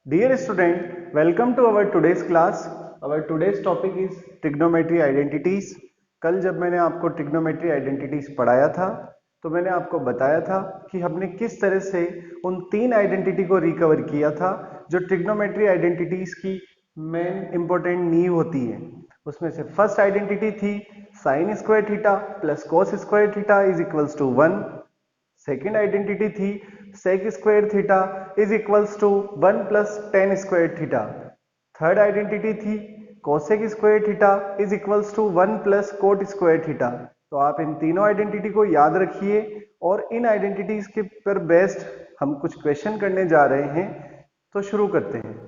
Dear student, welcome to our today's class. Our today's topic is trigonometry identities. कल जब मैंने आपको trigonometry identities पढ़ाया था तो मैंने आपको बताया था कि हमने किस तरह से उन तीन आइडेंटिटी को रिकवर किया था जो trigonometry identities की मेन इंपॉर्टेंट नींव होती है। उसमें से फर्स्ट आइडेंटिटी थी sin square theta plus cos square theta is equals to 1। Second identity थी sec square theta is equals to 1 plus tan square theta. Third identity थी cosec square theta is equals to 1 plus cot square theta. तो आप इन तीनों identity को याद रखिए और इन identities के पर बेस्ड हम कुछ क्वेश्चन करने जा रहे हैं। तो शुरू करते हैं।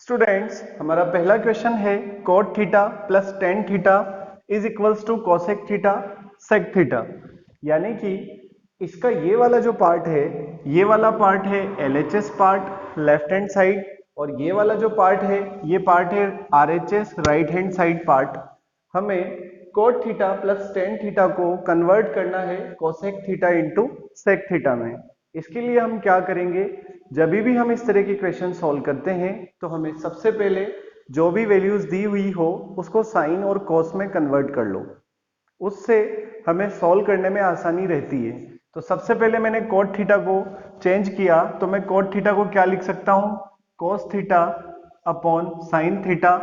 स्टूडेंट्स, हमारा पहला क्वेश्चन है cot theta plus tan theta is equals to cosec theta sec theta. यानी कि इसका ये वाला जो पार्ट है, ये वाला पार्ट है LHS part left hand side और ये वाला जो पार्ट है ये पार्ट है RHS right hand side part. हमें cot theta plus tan theta को कन्वर्ट करना है cosec theta into sec theta में। इसके लिए हम क्या करेंगे, जब भी हम इस तरह के क्वेश्चन सॉल्व करते हैं तो हमें सबसे पहले जो भी वैल्यूज दी हुई हो उसको साइन और कॉस में कन्वर्ट कर लो, उससे हमें सॉल्व करने में आसानी रहती है। तो सबसे पहले मैंने cot थीटा को चेंज किया तो मैं cot थीटा को क्या लिख सकता हूं, cos theta upon sine theta.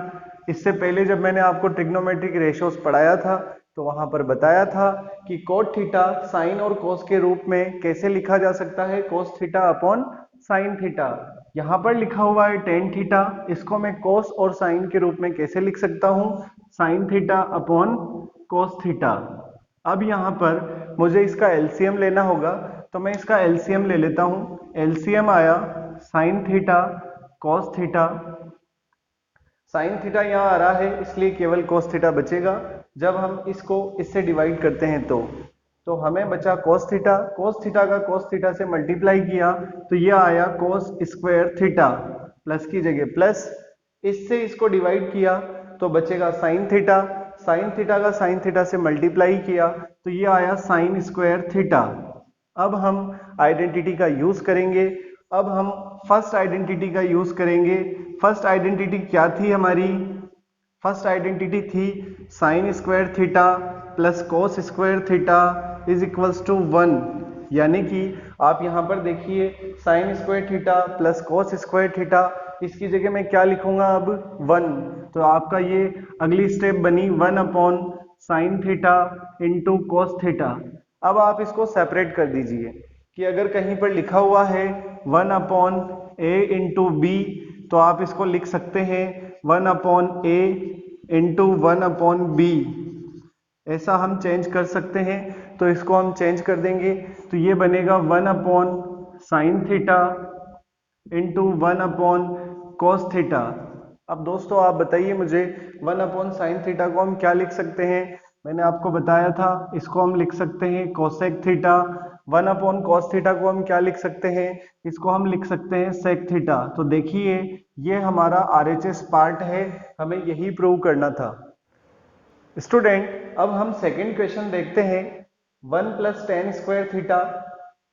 इससे पहले जब मैंने आपको ट्रिग्नोमेट्रिक रेशियोज पढ़ाया था तो वहां पर बताया था कि cot थीटा साइन और cos के रूप में कैसे लिखा जा सकता है, cos theta upon sine theta. यहाँ पर लिखा हुआ है tan थीटा, इसको मैं cos और साइन के रूप में कैसे लिख सकता हूँ, sine theta upon cos theta. अब यहाँ पर मुझे इसका एलसीएम लेना होगा तो मैं इसका एलसीएम ले लेता हूँ। एलसीएम आया sine theta cos theta. Sine theta यहाँ आ रहा है इसलिए केवल cos थीटा बचेगा। जब हम इसको इससे डिवाइड करते हैं तो हमें बचा cos थीटा। cos थीटा का cos थीटा से मल्टीप्लाई किया तो ये आया cos स्क्वायर थीटा, प्लस की जगह प्लस, इससे इसको डिवाइड किया तो बचेगा साइन थीटा। साइन थीटा का साइन थीटा से मल्टीप्लाई किया तो ये आया साइन स्क्वायर थीटा। अब हम आइडेंटिटी का यूज करेंगे। अब हम फर्स्ट आइडेंटिटी का यूज करेंगे। फर्स्ट आइडेंटिटी क्या थी हमारी, फर्स्ट आइडेंटिटी थी sine square theta plus cos square theta is equals to 1। यानी कि आप यहाँ पर देखिए sine square theta plus cos square theta, इसकी जगह मैं क्या लिखूंगा अब 1। तो आपका ये अगली स्टेप बनी 1 upon sine theta into cos theta. अब आप इसको सेपरेट कर दीजिए कि अगर कहीं पर लिखा हुआ है 1 अपॉन ए इंटू बी तो आप इसको लिख सकते हैं 1 अपॉन ए इंटू 1 अपॉन बी। ऐसा हम चेंज कर सकते हैं तो इसको हम चेंज कर देंगे तो ये बनेगा 1 upon sine theta into 1 upon cos theta. अब दोस्तों आप बताइए मुझे 1 अपॉन साइन थीटा को हम क्या लिख सकते हैं, मैंने आपको बताया था इसको हम लिख सकते हैं cosec theta. 1 upon cos theta को हम क्या लिख सकते हैं, इसको हम लिख सकते हैं सेक थीटा। तो देखिए ये हमारा आरएचएस पार्ट है, हमें यही प्रूव करना था। स्टूडेंट, अब हम सेकंड क्वेश्चन देखते हैं। 1 plus ten square theta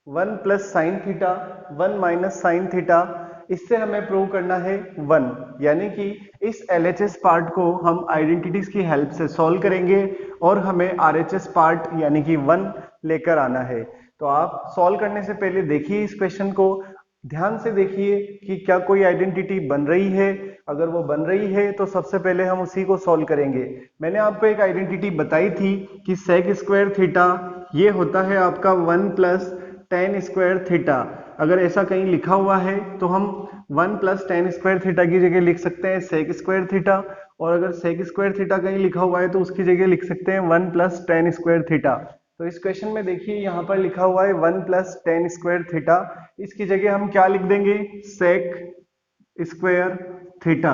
1 plus sine theta 1 minus sine theta, इससे हमें प्रूव करना है 1। यानी कि इस LHS पार्ट को हम आइडेंटिटीज की हेल्प से सॉल्व करेंगे और हमें RHS पार्ट यानी कि 1 लेकर आना है। तो आप सॉल्व करने से पहले देखिए इस क्वेश्चन को, ध्यान से देखिए कि क्या कोई आइडेंटिटी बन रही है। अगर वो बन रही है तो सबसे पहले हम उसी को सॉल्व करेंगे। मैंने आपको एक आइडेंटिटी बताई थी कि सेक स्क्वायर थीटा ये होता है आपका 1 प्लस टेन स्क्वायर थीटा। अगर ऐसा कहीं लिखा हुआ है तो हम 1 प्लस टेन स्क्वायर थीटा की जगह लिख सकते हैं सेक स्क्वायर थीटा, और अगर सेक स्क्वायर थीटा कहीं लिखा हुआ है तो उसकी जगह लिख सकते हैं 1 प्लस टेन स्क्वायर थीटा। तो इस क्वेश्चन में देखिए यहाँ पर लिखा हुआ है 1 प्लस टेन स्क्वायर थीटा, इसकी जगह हम क्या लिख देंगे सेक स्क्वायर थीटा।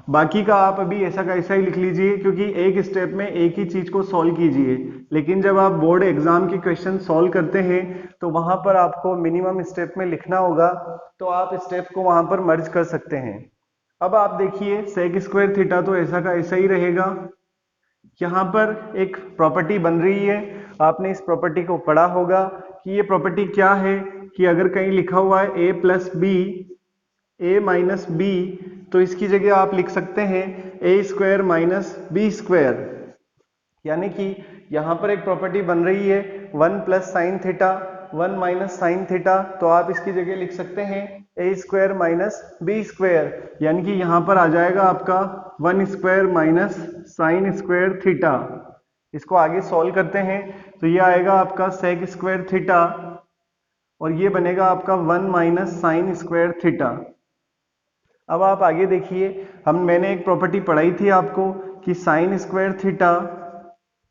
बाकी का आप अभी ऐसा का ऐसा ही लिख लीजिए क्योंकि एक स्टेप में एक ही चीज को सॉल्व कीजिए, लेकिन जब आप बोर्ड एग्जाम के क्वेश्चन सॉल्व करते हैं तो वहां पर आपको मिनिमम स्टेप में लिखना होगा, तो आप स्टेप को वहां पर मर्ज कर सकते हैं। अब आप देखिए सेक स्क्वायर थीटा तो ऐसा का ऐसा ही रहेगा। यहाँ पर एक प्रॉपर्टी बन रही है, आपने इस प्रॉपर्टी को पढ़ा होगा कि ये प्रॉपर्टी क्या है कि अगर कहीं लिखा हुआ है a plus b a minus b, तो इसकी जगह आप लिख सकते हैं a square minus b square, यानी कि यहाँ पर एक प्रॉपर्टी बन रही है 1 plus sine theta 1 minus sine theta, तो आप इसकी जगह लिख सकते हैं a square minus b square, यानी कि यहाँ पर आ जाएगा आपका 1 square minus sine square theta. इसको आगे सॉल्व करते हैं तो ये आएगा आपका सेक स्क्वायर थीटा और ये बनेगा आपका 1 माइनस साइन स्क्वायर थीटा। अब आप आगे देखिए, मैंने एक प्रॉपर्टी पढ़ाई थी आपको कि sine square theta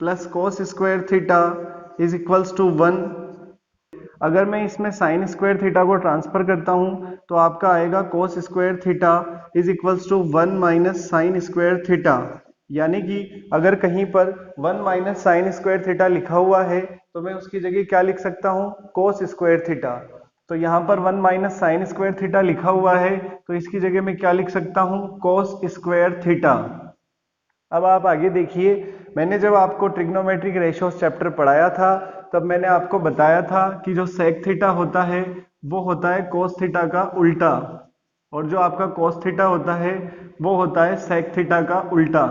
plus cos square theta is equals to 1। अगर मैं इसमें साइन स्क्वायर थीटा को ट्रांसफर करता हूं तो आपका आएगा cos square theta is equals to 1 minus sine square theta, यानी कि अगर कहीं पर 1 माइनस साइन स्क्वायर थीटा लिखा हुआ है तो मैं उसकी जगह क्या लिख सकता हूं, कोस स्क्वायर थीटा। तो यहाँ पर 1 माइनस साइन स्क्वायर थीटा लिखा हुआ है तो इसकी जगह मैं क्या लिख सकता हूं, कोस स्क्वायर थीटा। अब आप आगे देखिए, मैंने जब आपको ट्रिग्नोमेट्रिक रेशियोज चैप्टर पढ़ाया था तब मैंने आपको बताया था कि जो सेक थीटा होता है वो होता है कोस थीटा का उल्टा, और जो आपका कोस थीटा होता है वो होता है सेक थीटा का उल्टा।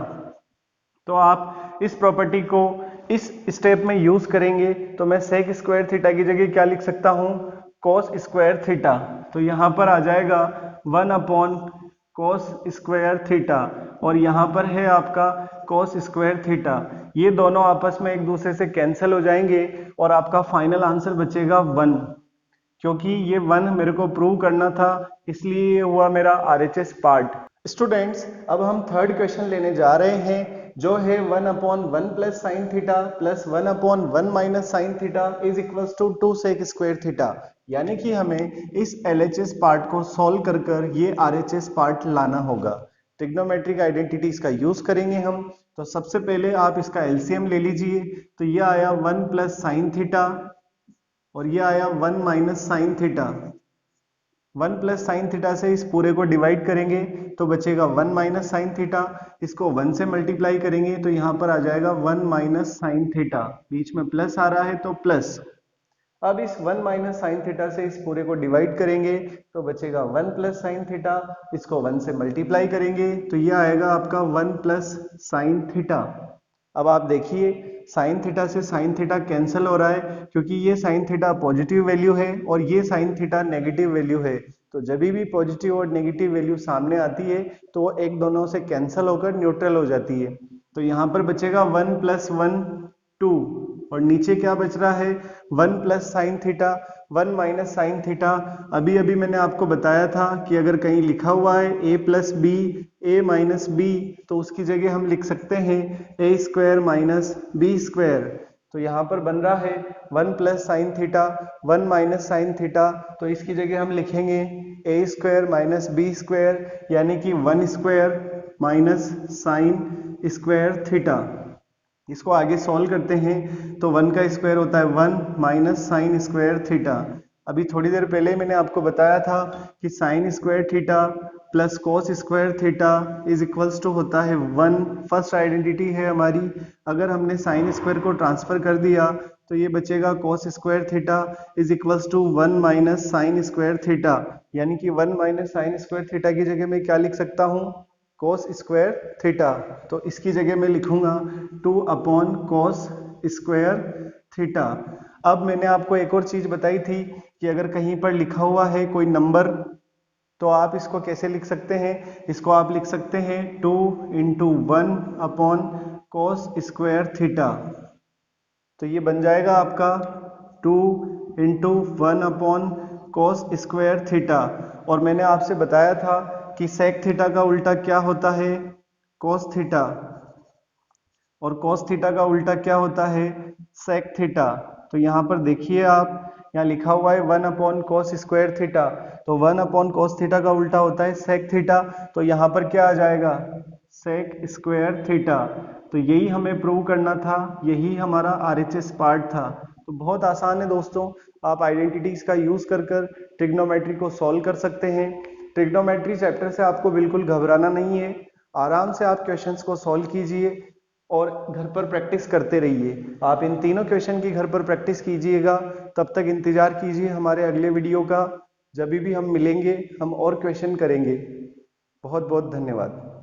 तो आप इस प्रॉपर्टी को इस स्टेप में यूज करेंगे तो मैं सेक स्क्वायर थीटा की जगह क्या लिख सकता हूं, कोस स्क्वायर थीटा। तो यहां पर आ जाएगा 1 अपॉन कोस स्क्वायर थीटा और यहाँ पर है आपका कोस स्क्वायर थीटा। ये दोनों आपस में एक दूसरे से कैंसिल हो जाएंगे और आपका फाइनल आंसर बचेगा 1। क्योंकि ये 1 मेरे को प्रूव करना था इसलिए ये हुआ मेरा RHS पार्ट। स्टूडेंट्स, अब हम थर्ड क्वेश्चन लेने जा रहे हैं जो है 1 upon 1 plus sine theta plus 1 upon 1 minus sine theta is equals to 2 sec square theta, यानी कि हमें इस LHS पार्ट को सॉल्व कर कर ये RHS पार्ट लाना होगा। ट्रिग्नोमेट्रिक आइडेंटिटीज का यूज करेंगे हम। तो सबसे पहले आप इसका LCM ले लीजिए, तो ये आया 1 प्लस साइन थीटा और ये आया 1 minus sine theta. 1 plus sine theta से इस पूरे को डिवाइड करेंगे तो बचेगा 1 माइनस साइन थीटा, इसको 1 से मल्टीप्लाई करेंगे तो यहाँ पर आ जाएगा 1 माइनस साइन थीटा, बीच में प्लस आ रहा है तो प्लस। अब इस 1 माइनस साइन थीटा से इस पूरे को डिवाइड करेंगे तो बचेगा 1 प्लस साइन थीटा, इसको 1 से मल्टीप्लाई करेंगे तो ये आएगा आपका 1 प्लस साइन थीटा। अब आप देखिए, साइन थीटा से साइन थीटा कैंसिल हो रहा है क्योंकि ये साइन थीटा पॉजिटिव वैल्यू है और ये साइन थीटा नेगेटिव वैल्यू है। तो जब भी पॉजिटिव और नेगेटिव वैल्यू सामने आती है तो वो एक दोनों से कैंसिल होकर न्यूट्रल हो जाती है। तो यहाँ पर बचेगा 1 प्लस 1 2 और नीचे क्या बच रहा है 1 plus sine theta 1 minus sine theta. अभी अभी मैंने आपको बताया था कि अगर कहीं लिखा हुआ है a plus b a minus b तो उसकी जगह हम लिख सकते हैं a square minus b square. तो यहाँ पर बन रहा है 1 plus sine theta 1 minus sine theta, तो इसकी जगह हम लिखेंगे a square minus b square, यानी कि 1 square minus sine square theta. इसको आगे सॉल्व करते हैं तो 1 का स्क्वायर होता है 1 माइनस साइन स्क्वायर थीटा। अभी थोड़ी देर पहले मैंने आपको बताया था कि sine square theta plus cos square theta is equals to होता है 1। फर्स्ट आइडेंटिटी है हमारी। अगर हमने साइन स्क्वायर को ट्रांसफर कर दिया तो ये बचेगा cos square theta is equals to 1 minus sine square theta, यानी कि 1 माइनस साइन स्क्वायर थीटा की जगह मैं क्या लिख सकता हूँ, कोस स्क्वायर थीटा। तो इसकी जगह मैं लिखूंगा 2 अपॉन कोस स्क्वायर थीटा। अब मैंने आपको एक और चीज बताई थी कि अगर कहीं पर लिखा हुआ है कोई नंबर तो आप इसको कैसे लिख सकते हैं, इसको आप लिख सकते हैं 2 इंटू 1 अपॉन कोस स्क्वायर थीटा। तो ये बन जाएगा आपका 2 इंटू 1 अपॉन कोस स्क्वायर थीटा। और मैंने आपसे बताया था कि सेक थीटा का उल्टा क्या होता है, कोस थीटा, और कोस थीटा का उल्टा क्या होता है, सेक थीटा। तो यहाँ पर देखिए आप, यहाँ लिखा हुआ है 1 अपॉन कोस स्क्वायर थीटा, तो 1 अपॉन कोस थीटा का उल्टा होता है सेक थीटा। तो यहाँ पर क्या आ जाएगा, सेक स्क्वायर थीटा। तो यही हमें प्रूव करना था, यही हमारा RHS पार्ट था। तो बहुत आसान है दोस्तों, आप आइडेंटिटीज का यूज कर कर ट्रिग्नोमेट्री को सॉल्व कर सकते हैं। ट्रिग्नोमेट्री चैप्टर से आपको बिल्कुल घबराना नहीं है, आराम से आप क्वेश्चंस को सॉल्व कीजिए और घर पर प्रैक्टिस करते रहिए। आप इन तीनों क्वेश्चन की घर पर प्रैक्टिस कीजिएगा, तब तक इंतजार कीजिए हमारे अगले वीडियो का। जब भी हम मिलेंगे हम और क्वेश्चन करेंगे। बहुत बहुत धन्यवाद।